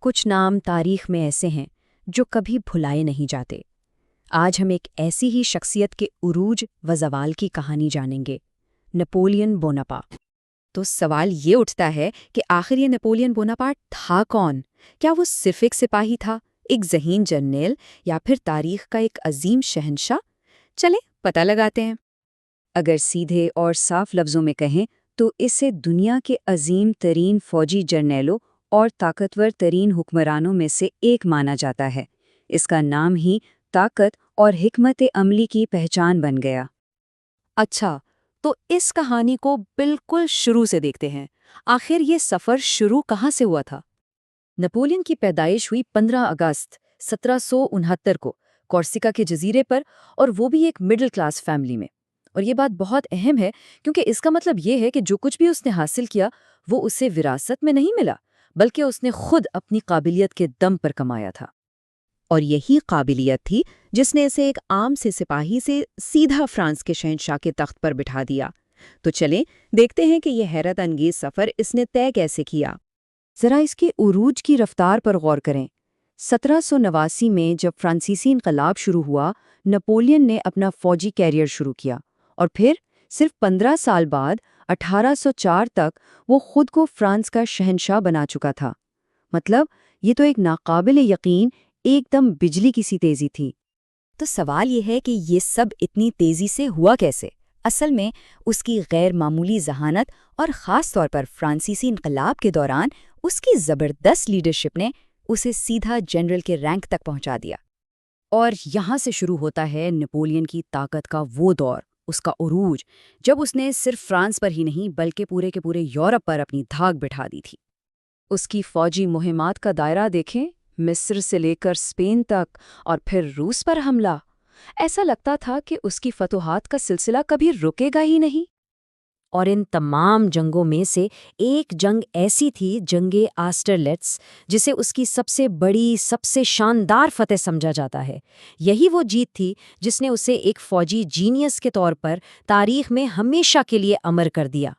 کچھ نام تاریخ میں ایسے ہیں جو کبھی بھلائے نہیں جاتے۔ آج ہم ایک ایسی ہی شخصیت کے عروج و زوال کی کہانی جانیں گے، نپولین بوناپارٹ۔ تو سوال یہ اٹھتا ہے کہ آخر یہ نپولین بوناپارٹ تھا کون؟ کیا وہ صرف ایک سپاہی تھا، ایک ذہین جرنیل، یا پھر تاریخ کا ایک عظیم شہنشاہ؟ چلیں پتہ لگاتے ہیں۔ اگر سیدھے اور صاف لفظوں میں کہیں تو اسے دنیا کے عظیم ترین فوجی جرنیلوں اور طاقتور ترین حکمرانوں میں سے ایک مانا جاتا ہے۔ اس کا نام ہی طاقت اور حکمت عملی کی پہچان بن گیا۔ اچھا، تو اس کہانی کو بالکل شروع سے دیکھتے ہیں۔ آخر یہ سفر شروع کہاں سے ہوا تھا؟ نپولین کی پیدائش ہوئی 15 اگست 1769 کو کورسیکا کے جزیرے پر، اور وہ بھی ایک مڈل کلاس فیملی میں۔ اور یہ بات بہت اہم ہے کیونکہ اس کا مطلب یہ ہے کہ جو کچھ بھی اس نے حاصل کیا وہ اسے وراثت میں نہیں ملا، بلکہ اس نے خود اپنی قابلیت کے دم پر کمایا تھا۔ اور یہی قابلیت تھی جس نے اسے ایک عام سے سپاہی سے سیدھا فرانس کے شہنشاہ کے تخت پر بٹھا دیا۔ تو چلیں دیکھتے ہیں کہ یہ حیرت انگیز سفر اس نے طے کیسے کیا۔ ذرا اس کے عروج کی رفتار پر غور کریں۔ 1789 میں جب فرانسیسی انقلاب شروع ہوا، نپولین نے اپنا فوجی کیریئر شروع کیا، اور پھر صرف 15 سال بعد 1804 تک وہ خود کو فرانس کا شہنشاہ بنا چکا تھا۔ مطلب یہ تو ایک ناقابل یقین ایک دم بجلی کی سی تیزی تھی۔ تو سوال یہ ہے کہ یہ سب اتنی تیزی سے ہوا کیسے؟ اصل میں اس کی غیر معمولی ذہانت اور خاص طور پر فرانسیسی انقلاب کے دوران اس کی زبردست لیڈرشپ نے اسے سیدھا جنرل کے رینک تک پہنچا دیا۔ اور یہاں سے شروع ہوتا ہے نپولین کی طاقت کا وہ دور، اس کا عروج، جب اس نے صرف فرانس پر ہی نہیں بلکہ پورے کے پورے یورپ پر اپنی دھاک بٹھا دی تھی۔ اس کی فوجی مہمات کا دائرہ دیکھیں، مصر سے لے کر اسپین تک، اور پھر روس پر حملہ۔ ایسا لگتا تھا کہ اس کی فتوحات کا سلسلہ کبھی رکے گا ہی نہیں۔ اور ان تمام جنگوں میں سے ایک جنگ ایسی تھی، جنگ آسٹرلیٹس، جسے اس کی سب سے بڑی، سب سے شاندار فتح سمجھا جاتا ہے۔ یہی وہ جیت تھی جس نے اسے ایک فوجی جینیس کے طور پر تاریخ میں ہمیشہ کے لیے امر کر دیا۔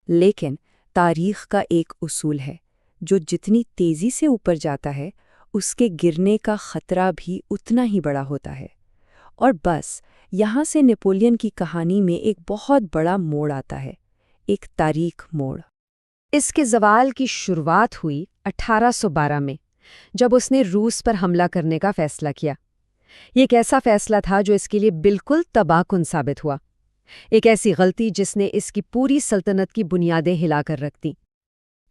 لیکن تاریخ کا ایک اصول ہے، جو جتنی تیزی سے اوپر جاتا ہے اس کے گرنے کا خطرہ بھی اتنا ہی بڑا ہوتا ہے۔ اور بس یہاں سے نپولین کی کہانی میں ایک بہت بڑا موڑ آتا ہے، ایک تاریخ موڑ۔ اس کے زوال کی شروعات ہوئی 1812 میں، جب اس نے روس پر حملہ کرنے کا فیصلہ کیا۔ یہ ایک ایسا فیصلہ تھا جو اس کے لیے بالکل تباہ کن ثابت ہوا، ایک ایسی غلطی جس نے اس کی پوری سلطنت کی بنیادیں ہلا کر رکھ دیں۔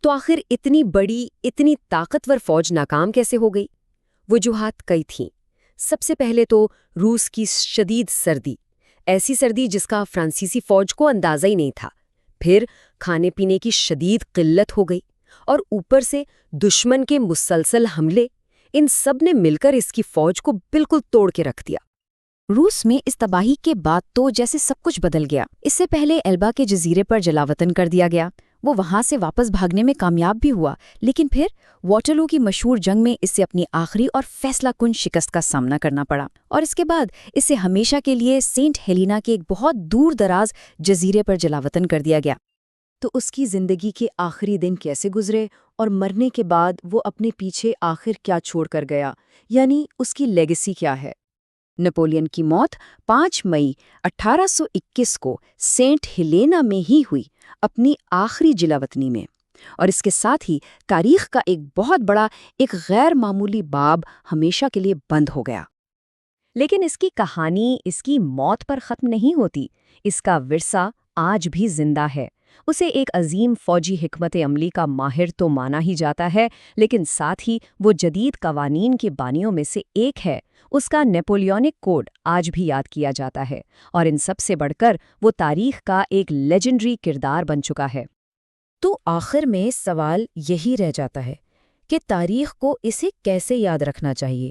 تو آخر اتنی بڑی، اتنی طاقتور فوج ناکام کیسے ہو گئی؟ وجوہات کئی تھیں۔ سب سے پہلے تو روس کی شدید سردی، ایسی سردی جس کا فرانسیسی فوج کو اندازہ ہی نہیں تھا۔ پھر کھانے پینے کی شدید قلت ہو گئی، اور اوپر سے دشمن کے مسلسل حملے، ان سب نے مل کر اس کی فوج کو بالکل توڑ کے رکھ دیا۔ روس میں اس تباہی کے بعد تو جیسے سب کچھ بدل گیا۔ اس سے پہلے ایلبا کے جزیرے پر جلاوطن کر دیا گیا، وہ وہاں سے واپس بھاگنے میں کامیاب بھی ہوا، لیکن پھر واٹرلو کی مشہور جنگ میں اسے اپنی آخری اور فیصلہ کن شکست کا سامنا کرنا پڑا، اور اس کے بعد اسے ہمیشہ کے لیے سینٹ ہیلینا کے ایک بہت دور دراز جزیرے پر جلاوطن کر دیا گیا۔ تو اس کی زندگی کے آخری دن کیسے گزرے، اور مرنے کے بعد وہ اپنے پیچھے آخر کیا چھوڑ کر گیا، یعنی اس کی لیگیسی کیا ہے؟ نپولین کی موت 5 مئی 1821 کو سینٹ ہیلینا میں ہی ہوئی، اپنی آخری جلاوطنی میں، اور اس کے ساتھ ہی تاریخ کا ایک بہت بڑا، ایک غیر معمولی باب ہمیشہ کے لیے بند ہو گیا۔ لیکن اس کی کہانی اس کی موت پر ختم نہیں ہوتی، اس کا ورثہ آج بھی زندہ ہے۔ اسے ایک عظیم فوجی حکمت عملی کا ماہر تو مانا ہی جاتا ہے، لیکن ساتھ ہی وہ جدید قوانین کے بانیوں میں سے ایک ہے۔ اس کا نیپولیونک کوڈ آج بھی یاد کیا جاتا ہے، اور ان سب سے بڑھ کر وہ تاریخ کا ایک لیجنڈری کردار بن چکا ہے۔ تو آخر میں سوال یہی رہ جاتا ہے کہ تاریخ کو اسے کیسے یاد رکھنا چاہیے،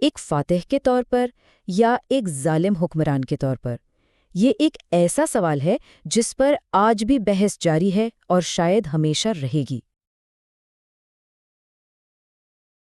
ایک فاتح کے طور پر یا ایک ظالم حکمران کے طور پر؟ یہ ایک ایسا سوال ہے جس پر آج بھی بحث جاری ہے اور شاید ہمیشہ رہے گی۔